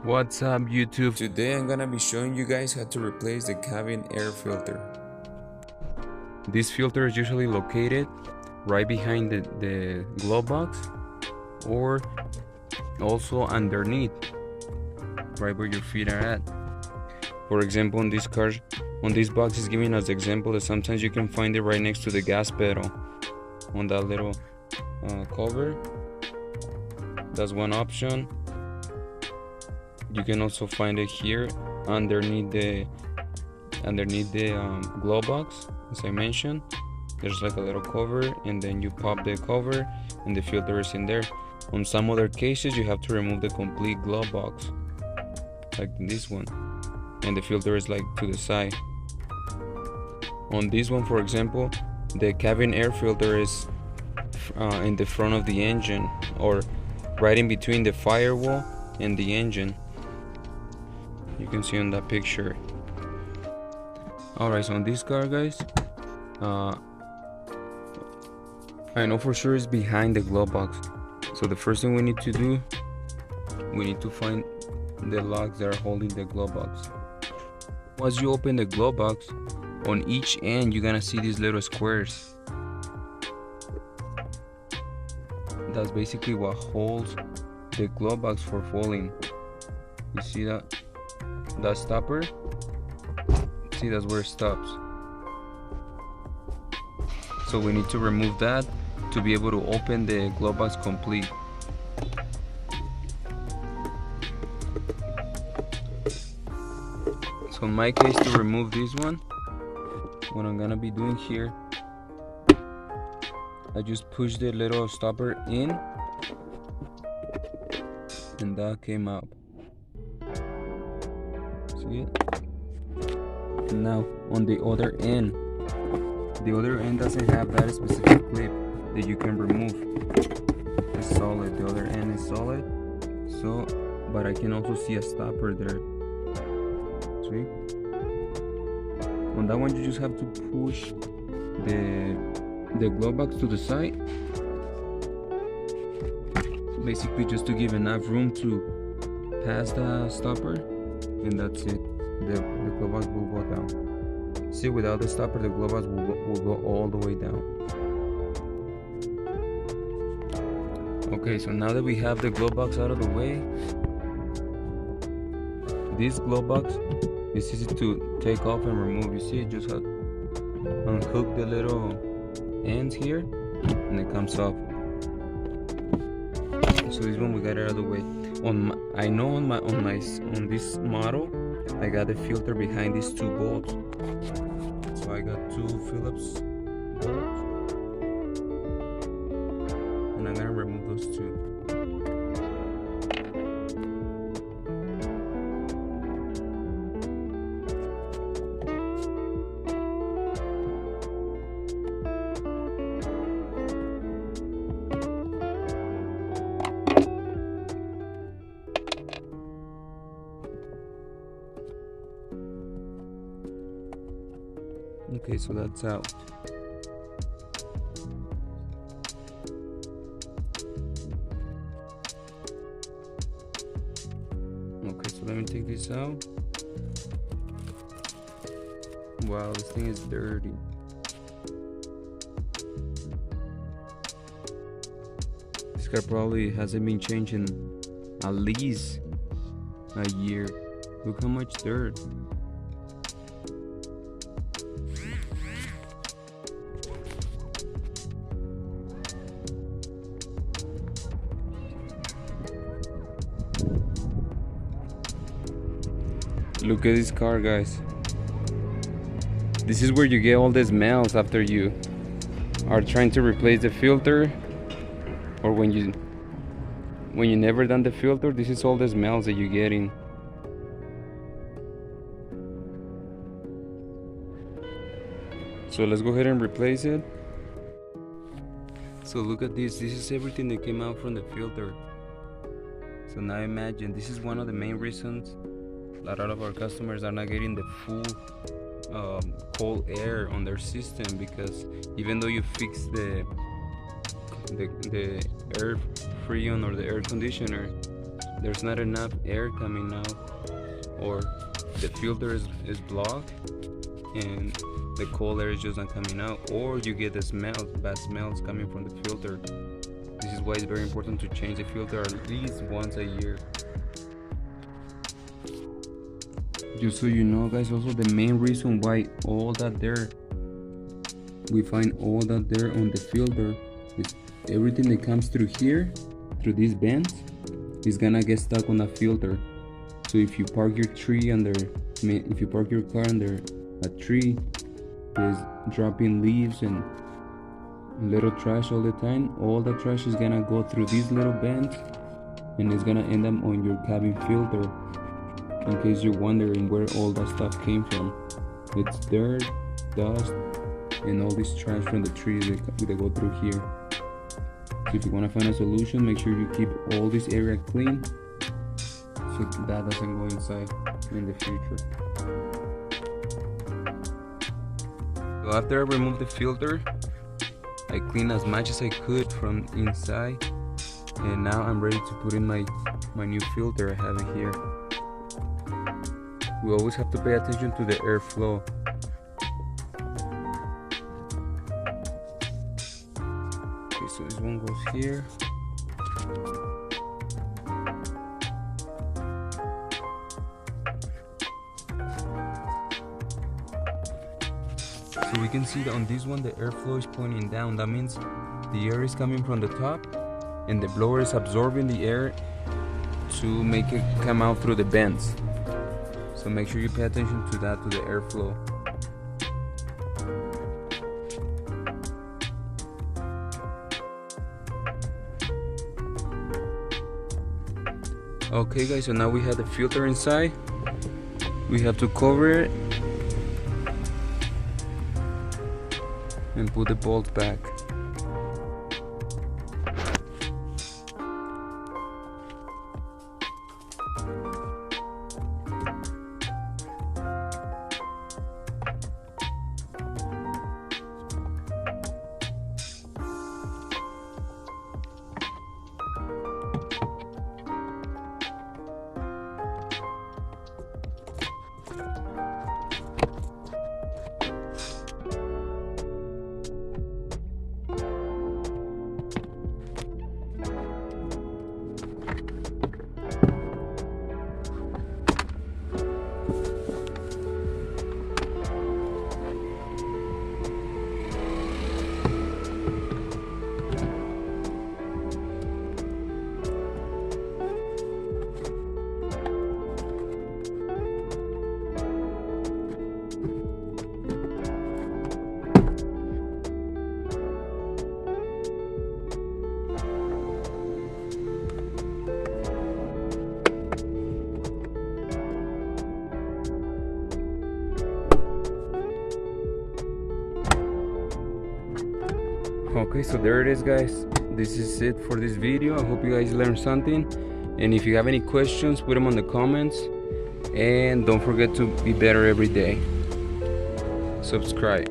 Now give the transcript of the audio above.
What's up, YouTube? Today I'm gonna be showing you guys how to replace the cabin air filter. This filter is usually located right behind the glove box, or also underneath, right where your feet are at. For example, on this box is giving us the example that sometimes you can find it right next to the gas pedal on that little cover. That's one option. You can also find it here underneath the glove box. As I mentioned, there's like a little cover, and then you pop the cover and the filter is in there. On some other cases, you have to remove the complete glove box, like this one, and the filter is like to the side. On this one, for example, the cabin air filter is in the front of the engine, or right in between the firewall and the engine. You can see on that picture. Alright, so on this car, guys, I know for sure it's behind the glove box. So the first thing we need to do, we need to find the locks that are holding the glove box. Once you open the glove box, on each end you're gonna see these little squares. That's basically what holds the glove box for falling. You see that stopper? See, that's where it stops. So we need to remove that to be able to open the glove box complete. So in my case, to remove this one, what I'm gonna be doing here, I just push the little stopper in, and that came out. See it? And now on the other end doesn't have that specific clip that you can remove. It's solid. The other end is solid. So, but I can also see a stopper there. See? On that one, you just have to push the glove box to the side, basically just to give enough room to pass the stopper, and that's it. The glove box will go down. See, without the stopper, the glove box will go all the way down. Okay, so now that we have the glove box out of the way, this glove box is easy to take off and remove. You see, just have unhook the little ends here, and it comes off. So this one we got it out of the way. On this model, I got the filter behind these two bolts. So I got two Phillips bolts, and I'm gonna remove those two. Okay, so that's out. Okay, so let me take this out. Wow, this thing is dirty. This car probably hasn't been changed in at least a year. Look how much dirt. Look at this car, guys. This is where you get all the smells after you are trying to replace the filter, or when you never done the filter. This is all the smells that you're getting. So let's go ahead and replace it. So look at this. This is everything that came out from the filter. So now imagine, this is one of the main reasons a lot of our customers are not getting the full cold air on their system, because even though you fix the air freon or the air conditioner, there's not enough air coming out, or the filter is blocked and the cold air is just not coming out, or you get the smells, bad smells coming from the filter. This is why it's very important to change the filter at least once a year. Just so you know, guys, also the main reason why we find all that there on the filter is everything that comes through here, through these vents, is gonna get stuck on the filter. So if you park your car under a tree, is dropping leaves and little trash all the time, all the trash is gonna go through these little vents and it's gonna end up on your cabin filter. In case you're wondering where all that stuff came from, it's dirt, dust, and all this trash from the trees that go through here. So if you want to find a solution, make sure you keep all this area clean so that doesn't go inside in the future. So after I removed the filter, I cleaned as much as I could from inside, and now I'm ready to put in my new filter. I have it here. We always have to pay attention to the airflow. Okay, so this one goes here. So we can see that on this one the airflow is pointing down. That means the air is coming from the top and the blower is absorbing the air to make it come out through the vents. So make sure you pay attention to that, to the airflow. Okay guys, so now we have the filter inside. We have to cover it and put the bolt back. Okay, so there it is guys. This is it for this video. I hope you guys learned something, and if you have any questions, put them on the comments, and don't forget to be better every day. Subscribe.